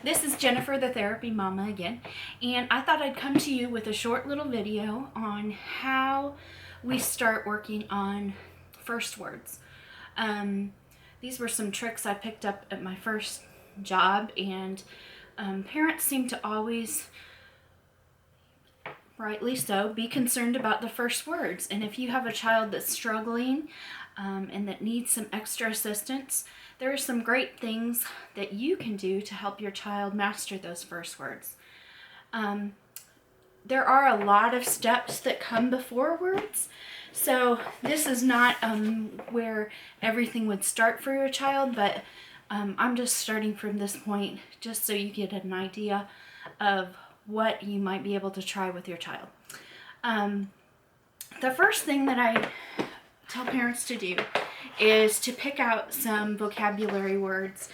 This is Jennifer, the Therapy Mama again, and I thought I'd come to you with a short little video on how we start working on first words. These were some tricks I picked up at my first job, and parents seem to always, rightly so, be concerned about the first words. And if you have a child that's struggling and that needs some extra assistance, there are some great things that you can do to help your child master those first words. There are a lot of steps that come before words, so this is not where everything would start for your child, but I'm just starting from this point just so you get an idea of what you might be able to try with your child. The first thing that I tell parents to do is to pick out some vocabulary words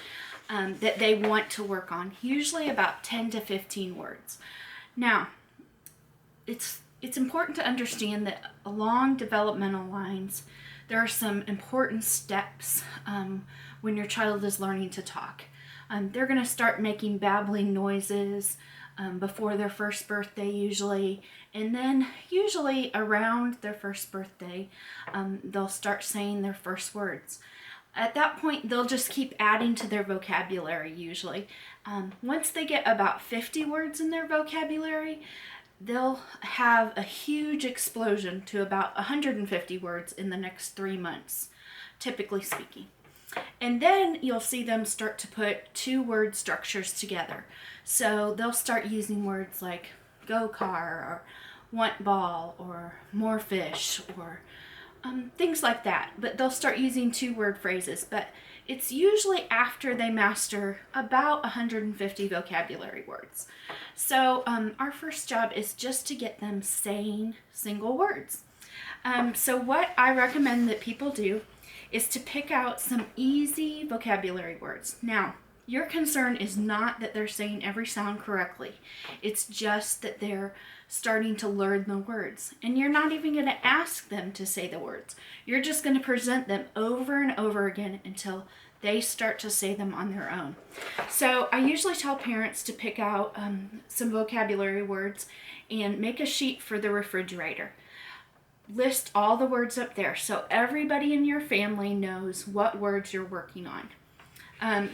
that they want to work on, usually about 10 to 15 words. Now, it's important to understand that along developmental lines, there are some important steps when your child is learning to talk. They're going to start making babbling noises before their first birthday usually, and then usually around their first birthday, they'll start saying their first words. At that point, they'll just keep adding to their vocabulary usually. Once they get about 50 words in their vocabulary, they'll have a huge explosion to about 150 words in the next 3 months, typically speaking. And then you'll see them start to put 2-word structures together. So they'll start using words like go car or want ball or more fish or things like that. But they'll start using 2-word phrases. But it's usually after they master about 150 vocabulary words. So our first job is just to get them saying single words. So what I recommend that people do is to pick out some easy vocabulary words. Now, your concern is not that they're saying every sound correctly. It's just that they're starting to learn the words. And you're not even going to ask them to say the words. You're just going to present them over and over again until they start to say them on their own. So I usually tell parents to pick out some vocabulary words and make a sheet for the refrigerator. List all the words up there so everybody in your family knows what words you're working on.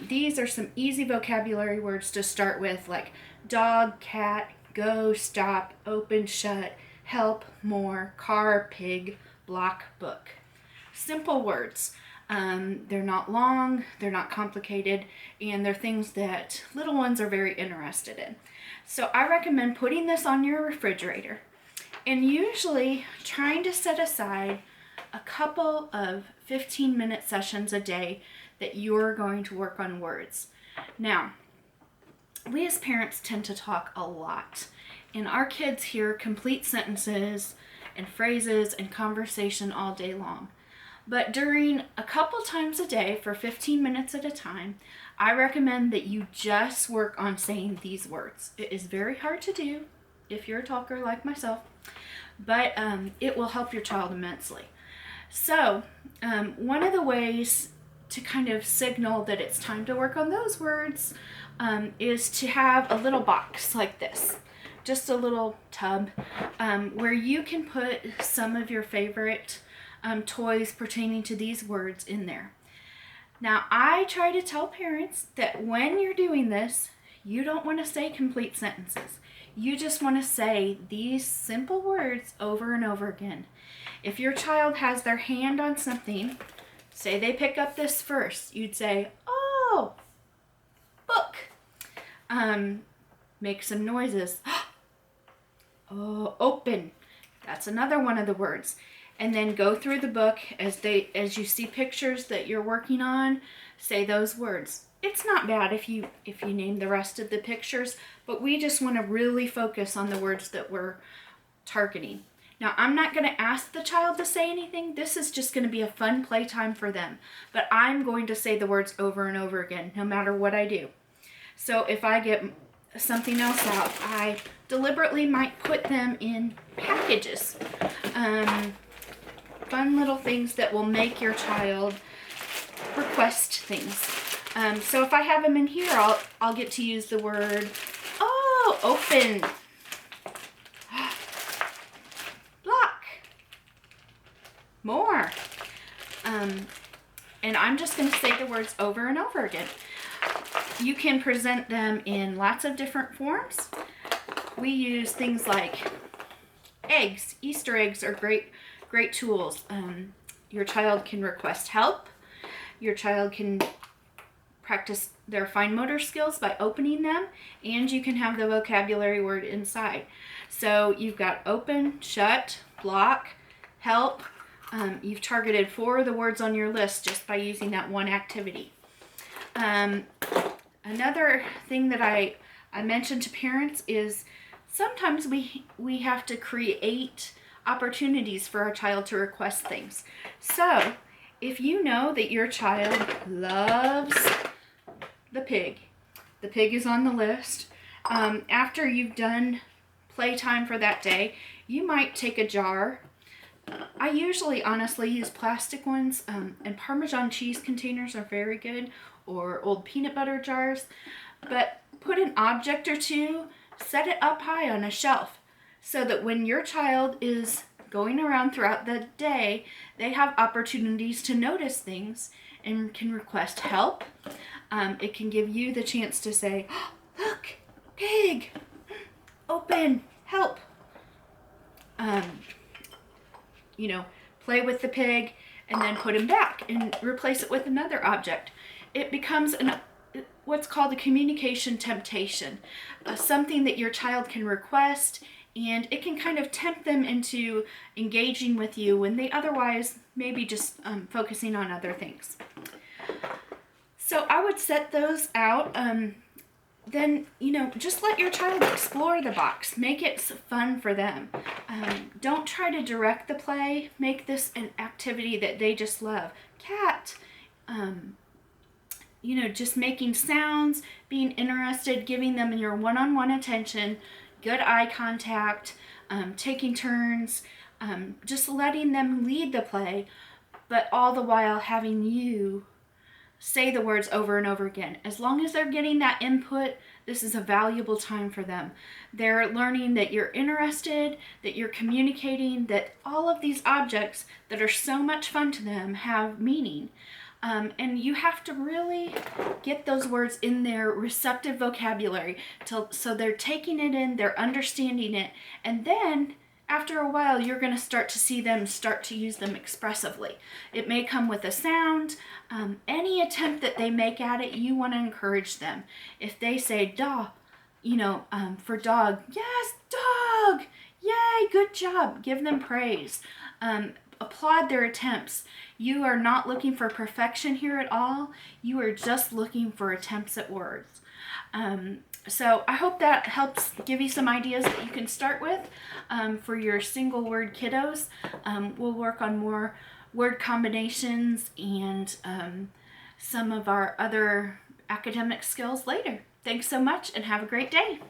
These are some easy vocabulary words to start with, like dog, cat, go, stop, open, shut, help, more, car, pig, block, book. Simple words. They're not long, they're not complicated, and they're things that little ones are very interested in. So I recommend putting this on your refrigerator and usually trying to set aside a couple of 15-minute sessions a day that you're going to work on words. Now, we as parents tend to talk a lot, and our kids hear complete sentences and phrases and conversation all day long. But during a couple times a day for 15 minutes at a time, I recommend that you just work on saying these words. It is very hard to do if you're a talker like myself, but it will help your child immensely. So one of the ways to kind of signal that it's time to work on those words is to have a little box like this, just a little tub where you can put some of your favorite toys pertaining to these words in there. Now, I try to tell parents that when you're doing this, you don't want to say complete sentences. You just want to say these simple words over and over again. If your child has their hand on something, say they pick up this first, you'd say, oh, book. Make some noises. Oh, open. That's another one of the words. And then go through the book as you see pictures that you're working on, say those words. It's not bad if you name the rest of the pictures, but we just want to really focus on the words that we're targeting. Now, I'm not going to ask the child to say anything. This is just going to be a fun playtime for them. But I'm going to say the words over and over again, no matter what I do. So if I get something else out, I deliberately might put them in packages. Fun little things that will make your child request things. So if I have them in here, I'll get to use the word, oh, open, block, more. And I'm just going to say the words over and over again. You can present them in lots of different forms. We use things like eggs. Easter eggs are great tools. Your child can request help. Your child can practice their fine motor skills by opening them, and you can have the vocabulary word inside. So you've got open, shut, block, help. You've targeted 4 of the words on your list just by using that one activity. Another thing that I mentioned to parents is sometimes we have to create opportunities for our child to request things. So if you know that your child loves the pig is on the list, after you've done playtime for that day, you might take a jar. I usually honestly use plastic ones, and Parmesan cheese containers are very good, or old peanut butter jars, but put an object or two, set it up high on a shelf so that when your child is going around throughout the day, they have opportunities to notice things and can request help. It can give you the chance to say, oh, look, pig, open, help. Play with the pig and then put him back and replace it with another object. It becomes what's called a communication temptation, something that your child can request, and it can kind of tempt them into engaging with you when they otherwise may be just focusing on other things. So I would set those out. Then, just let your child explore the box. Make it fun for them. Don't try to direct the play. Make this an activity that they just love. Cat, just making sounds, being interested, giving them your one-on-one attention, good eye contact, taking turns, just letting them lead the play, but all the while having you say the words over and over again. As long as they're getting that input, this is a valuable time for them. They're learning that you're interested, that you're communicating, that all of these objects that are so much fun to them have meaning. And you have to really get those words in their receptive vocabulary so they're taking it in, they're understanding it, and then after a while, you're going to start to see them start to use them expressively. It may come with a sound. Any attempt that they make at it, you want to encourage them. If they say "da," for dog, yes, dog, yay, good job. Give them praise. Applaud their attempts. You are not looking for perfection here at all. You are just looking for attempts at words. So I hope that helps give you some ideas that you can start with for your single word kiddos. We'll work on more word combinations and some of our other academic skills later. Thanks so much and have a great day.